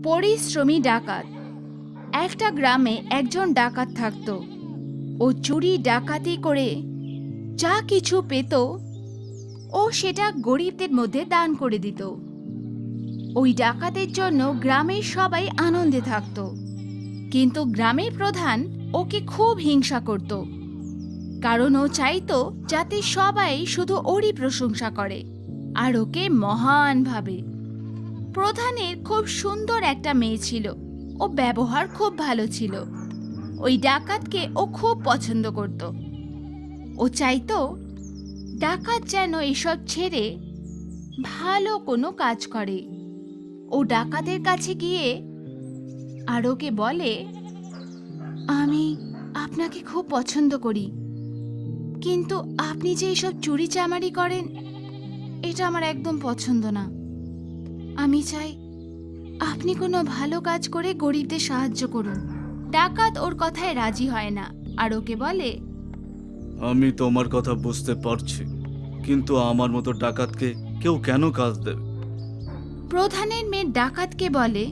পরিশ্রমী ডাকাত। একটা গ্রামে একজন ডাকাত থাকত। ও চুরি ডাকাতি করে যা কিছু পেত ও সেটা গরিবদের মধ্যে দান করে দিত। ওই ডাকাতের জন্য গ্রামের সবাই আনন্দে থাকত, কিন্তু গ্রামের প্রধান ওকে খুব হিংসা করত, কারণ ও চাইতো যাতে সবাই শুধু ওরই প্রশংসা করে আর ওকে মহান ভাবে। প্রধানের খুব সুন্দর একটা মেয়ে ছিল, ও ব্যবহার খুব ভালো ছিল। ওই ডাকাতকে ও খুব পছন্দ করত। ও চাইতো ডাকাত যেন এসব ছেড়ে ভালো কোনো কাজ করে। ও ডাকাতের কাছে গিয়ে আর ওকে বলে, আমি আপনাকে খুব পছন্দ করি, কিন্তু আপনি যে এসব চুরি চামারি করেন এটা আমার একদম পছন্দ না। আমি চাই আপনি কোনো ভালো কাজ করে গরিবদের সাহায্য করুন। ডাকাত ওর কথায় রাজি হয় না আর ওকে বলে, আমি তোমার কথা বুঝতে পারছি, কিন্তু আমার মতো ডাকাতকে কেউ কেন কাজ দেবে? প্রধানের মেয়ে ডাকাতকে বলে,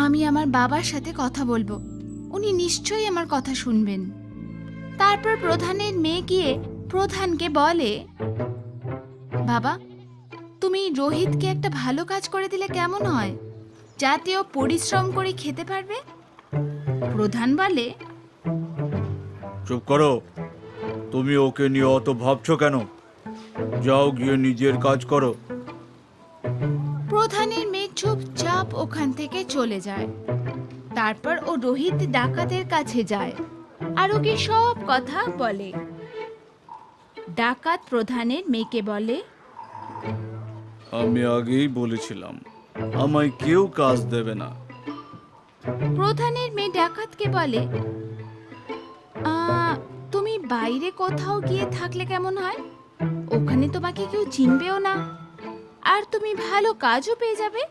আমি আমার বাবার সাথে কথা বলবো, উনি নিশ্চয়ই আমার কথা শুনবেন। তারপর প্রধানের মেয়ে গিয়ে প্রধানকে বলে, বাবা, তুমি রোহিতকে একটা ভালো কাজ করে দিলে কেমন হয়, যাতে ও পরিশ্রম করে খেতে পারবে। প্রধান বলে, চুপ করো, তুমি ওকে নিয়ে অত ভাবছো কেন? যাও গিয়ে নিজের কাজ করো। প্রধানের মেয়ে চুপচাপ ওখান থেকে চলে যায়। তারপর ও রোহিত ডাকাতের কাছে যায় আর ওকে সব কথা বলে। ডাকাত প্রধানের মেয়েকে বলে, আমি আগেই বলেছিলাম আমায় কেউ কাজ দেবে না। প্রধানের মেয়ে ডাকাতকে বলে, তুমি বাইরে কোথাও গিয়ে থাকলে কেমন হয়? ওখানে তোমাকে কেউ চিনবেও না, আর তুমি ভালো কাজও পেয়ে যাবে।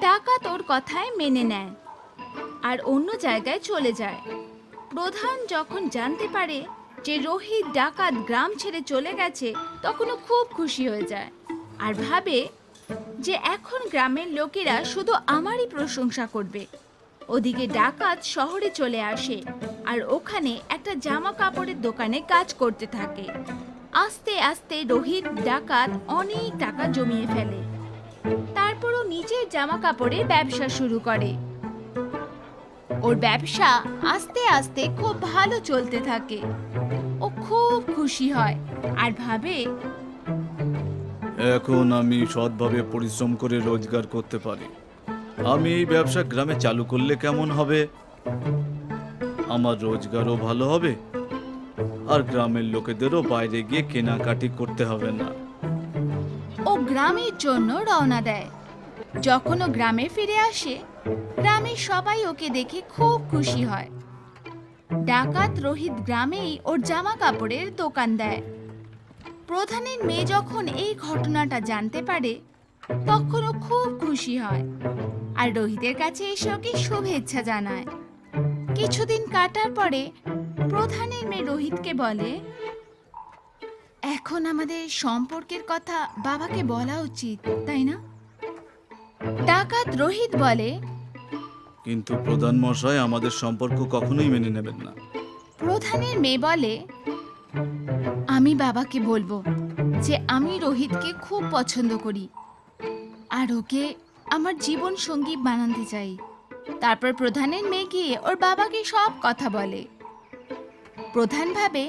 ডাকাত ওর কথায় মেনে নেয় আর অন্য জায়গায় চলে যায়। প্রধান যখন জানতে পারে যে রোহিত ডাকাত গ্রাম ছেড়ে চলে গেছে, তখন ও খুব খুশি হয়ে যায় আর ভাবে যে এখন গ্রামের লোকেরা শুধু আমারই প্রশংসা করবে। ওদিকে ডাকাত শহরে চলে আসে আর ওখানে একটা জামা কাপড়ের দোকানে কাজ করতে থাকে। আস্তে আস্তে রোহিত ডাকাত অনেক টাকা জমিয়ে ফেলে। তারপরও নিজের জামা কাপড়ের ব্যবসা শুরু করে। ওর ব্যবসা আস্তে আস্তে খুব ভালো চলতে থাকে। ও খুব খুশি হয় আর ভাবে, এখন আমি সৎভাবে পরিশ্রম করে রোজগার করতে পারি। আমি এই ব্যবসা গ্রামে চালু করলে কেমন হবে? আমার রোজগারও ভালো হবে আর গ্রামের লোকেদেরও বাইরে গিয়ে কেনাকাটি করতে হবে না। ও গ্রামের জন্য রওনা দেয়। যখন ও গ্রামে ফিরে আসে, গ্রামের সবাই ওকে দেখে খুব খুশি হয়। ডাকাত রোহিত গ্রামেই ওর জামা কাপড়ের দোকান দেয়। প্রধানের মেয়ে যখন এই ঘটনাটা জানতে পারে, তখন ও খুব খুশি হয় আর রোহিতের কাছে এসে ওকে শুভেচ্ছা জানায়। কিছুদিন কাটার পরে প্রধানের মেয়ে রোহিতকে বলে, এখন আমাদের সম্পর্কের কথা বাবাকে বলা উচিত, তাই না? ডাকাত রোহিত বলে, কিন্তু প্রধান মশাই আমাদের সম্পর্ক কখনোই মেনে নেবেন না। প্রধানের মেয়ে বলে, আমি বাবাকে বলবো যে আমি রোহিতকে খুব পছন্দ করি আর ওকে আমার জীবন সঙ্গী বানাতে চাই। তারপর প্রধানের মেয়ে গিয়ে ওর বাবাকে সব কথা বলে। প্রধান ভাবে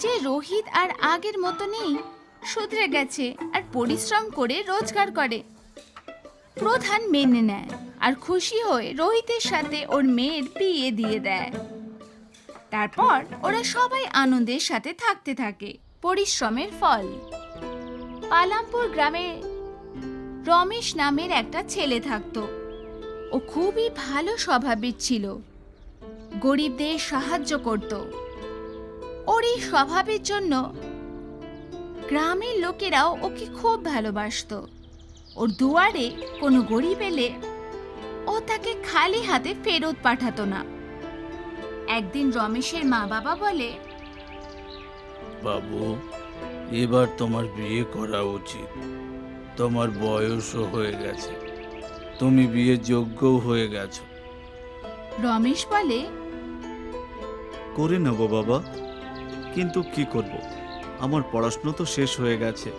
যে রোহিত আর আগের মতো নেই, শুধরে গেছে আর পরিশ্রম করে রোজগার করে। প্রধান মেনে নেয় আর খুশি হয়ে রোহিতের সাথে ওর মেয়ের বিয়ে দিয়ে দেয়। তারপর ওরা সবাই আনন্দের সাথে থাকতে থাকে। পরিশ্রমের ফল। পালামপুর গ্রামে রমেশ নামের একটা ছেলে থাকতো। ও খুবই ভালো স্বভাবের ছিল, গরিবদের সাহায্য করত। ওর এই স্বভাবের জন্য গ্রামের লোকেরাও ওকে খুব ভালোবাসতো। ওর দুয়ারে কোনো গরিব এলে ও তাকে খালি হাতে ফেরত পাঠাতো না। একদিন রমেশের মা বাবা বলে, বাবু, এবার তোমার বিয়ে করা উচিত। তোমার বয়সও হয়ে গেছে, তুমি বিয়ের যোগ্যও হয়ে গেছো। রমেশ বলে, করে নেব বাবা, কিন্তু কি করব, আমার পড়াশোনা তো শেষ হয়ে গেছে।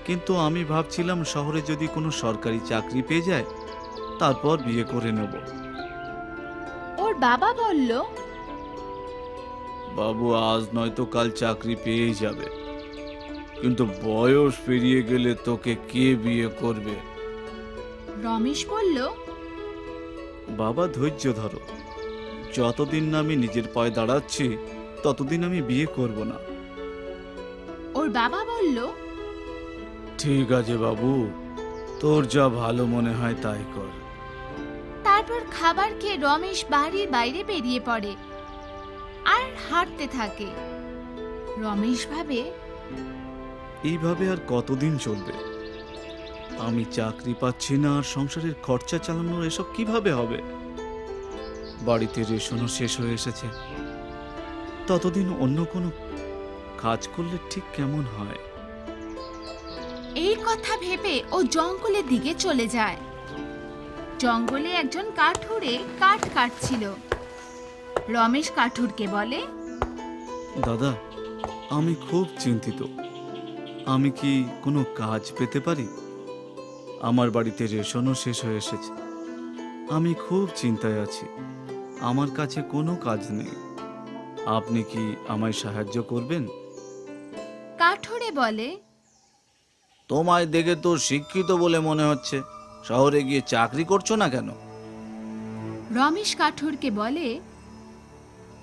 কিন্তু আমি ভাবছিলাম শহরে যদি কোনো সরকারি চাকরি পেয়ে যায় তারপর বিয়ে করে নেব। ওর বাবা বলল, বাবু, আজ নয়তো কাল চাকরি পেয়েই যাবে, কিন্তু বয়স পেরিয়ে গেলে তোকে কে বিয়ে করবে? রমেশ বলল, বাবা ধৈর্য ধরো, যতদিন না আমি নিজের পায়ে দাঁড়াচ্ছি ততদিন আমি বিয়ে করব না। ওর বাবা বলল, ঠিক আছে বাবু, তোর যা ভালো মনে হয় তাই কর। তারপর খাবার খেয়ে রমেশ বাড়ির বাইরে বেরিয়ে পড়ে আর হাঁটতে থাকে। রমেশ ভাবে, এইভাবে আর কতদিন চলবে? আমি চাকরি পাচ্ছি না আর সংসারের খরচা চালানো এসব কিভাবে হবে? বাড়িতে রেশনও শেষ হয়ে এসেছে, ততদিন অন্য কোনো কাজ করলে ঠিক কেমন হয়। এই কথা ভেবে ও জঙ্গলের দিকে চলে যায়। জঙ্গলে একজন কাঠুরে কাঠ কাটছিল। রমেশ কাঠুরকে বলে, দাদা, আমি খুব চিন্তিত, আমি কি কোনো কাজ পেতে পারি? আমার বাড়িতে রেশনও শেষ হয়ে এসেছে, আমি খুব চিন্তায় আছি, আমার কাছে কোনো কাজ নেই, আপনি কি আমায় সাহায্য করবেন? কাঠুরে বলে, তোমায় দেখে তো শিক্ষিত বলে মনে হচ্ছে, শহরে গিয়ে চাকরি করছো না কেন? রমেশ কাঠুরকে বলে,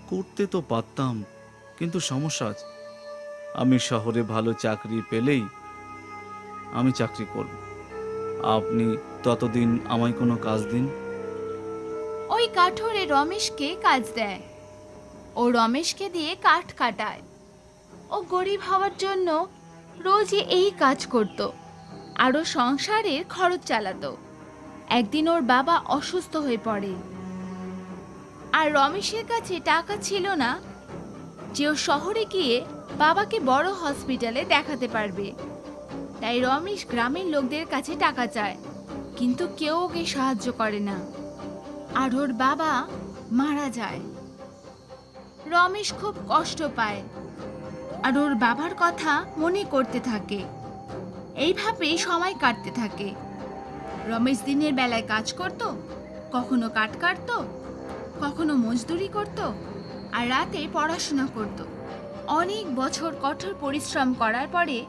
করতে তো পারতাম, কিন্তু সমস্যা আছে, আমি শহরে ভালো চাকরি পেলেই আমি চাকরি করব, আপনি ততদিন আমায় কোনো কাজ দিন। ওই কাঠুরে রমেশকে কাজ দেয়। ও রমেশকে দিয়ে কাঠ কাটায়। ও গরিব হওয়ার জন্য রোজই এই কাজ করত, আরও সংসারের খরচ চালাতো। একদিন ওর বাবা অসুস্থ হয়ে পড়ে, আর রমেশের কাছে টাকা ছিল না যে ও শহরে গিয়ে বাবাকে বড় হসপিটালে দেখাতে পারবে। তাই রমেশ গ্রামের লোকদের কাছে টাকা চায়, কিন্তু কেউ ওকে সাহায্য করে না, আর ওর বাবা মারা যায়। রমেশ খুব কষ্ট পায় আর ওর বাবার কথা মনে করতে থাকে। এইভাবেই সময় কাটতে থাকে। রমেশ দিনের বেলায় কাজ করত, কখনো কাঠ কাটতো, কখনো মজদুরি করত, আর রাতে পড়াশোনা করত। অনেক বছর কঠোর পরিশ্রম করার পরে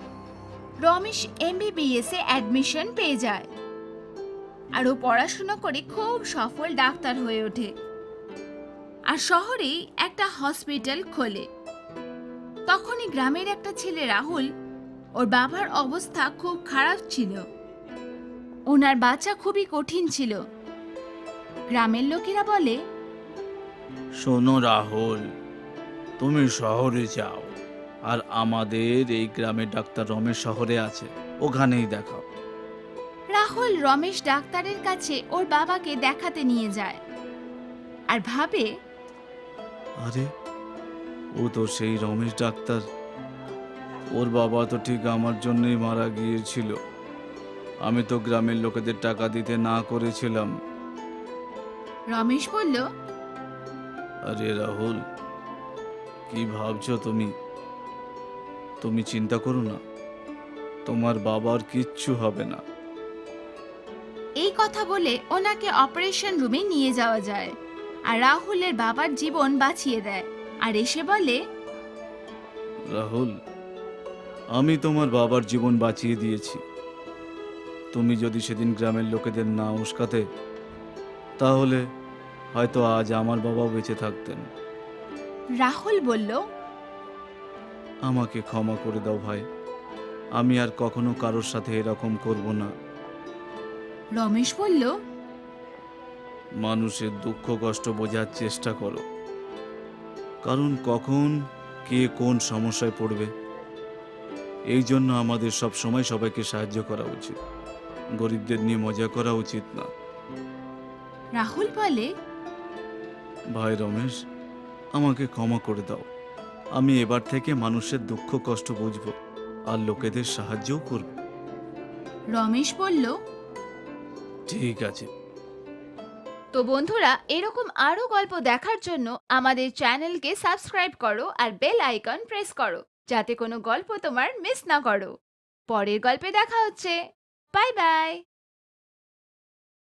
রমেশ এমবিবিএস এ অ্যাডমিশন পেয়ে যায়, আর ও পড়াশোনা করে খুব সফল ডাক্তার হয়ে ওঠে, আর শহরেই একটা হসপিটাল খোলে। তখনই গ্রামের একটা ছেলে রাহুল, ওর বাবার অবস্থা খুব খারাপ ছিল, ওনার বাচ্চা খুবই কঠিন ছিল। গ্রামের লোকেরা বলে, শোনো রাহুল, তুমি শহরে যাও, আর আমাদের এই গ্রামের ডাক্তার রমেশ শহরে আছে, ওখানেই দেখাও। রাহুল রমেশ ডাক্তারের কাছে ওর বাবাকে দেখাতে নিয়ে যায়, আর ভাবে, আরে, ও তো সেই রমেশ ডাক্তার, ওর বাবা তো ঠিক আমার জন্যই মারা গিয়েছিল, আমি তো গ্রামের লোকেদের টাকা দিতে না করেছিলাম। রমেশ বলল, আরে রাহুল, কি ভাবছো তুমি? তুমি চিন্তা করো না, তোমার বাবার কিচ্ছু হবে না। এই কথা বলে ওনাকে অপারেশন রুমে নিয়ে যাওয়া যায়, আর রাহুলের বাবার জীবন বাঁচিয়ে দেয়, আর এসে বলে, রাহুল, আমি তোমার বাবার জীবন বাঁচিয়ে দিয়েছি, তুমি যদি সেদিন গ্রামের লোকেদের না উস্কাতে তাহলে হয়তো আজ আমার বাবাও বেঁচে থাকতেন। রাহুল বলল, আমাকে ক্ষমা করে দাও ভাই, আমি আর কখনো কারোর সাথে এরকম করব না। রমেশ বলল, মানুষের দুঃখ কষ্ট বোঝার চেষ্টা করো, কারণ কখন কে কোন সমস্যায় পড়বে। এই জন্য আমাদের সব সময় সবাইকে সাহায্য করা উচিত, গরিবদের নিয়ে মজা করা উচিত না। রাহুল বলে, ভাই রমেশ, আমাকে ক্ষমা করে দাও, আমি এবার থেকে মানুষের দুঃখ কষ্ট বুঝব আর লোকেদের সাহায্যও করব। রমেশ বলল, ঠিক আছে। তো বন্ধুরা, এরকম আরো গল্প দেখার জন্য আমাদের চ্যানেলকে সাবস্ক্রাইব করো আর বেল আইকন প্রেস করো, যাতে কোনো গল্প তোমার মিস না করো। পরের গল্পে দেখা হচ্ছে। Bye bye.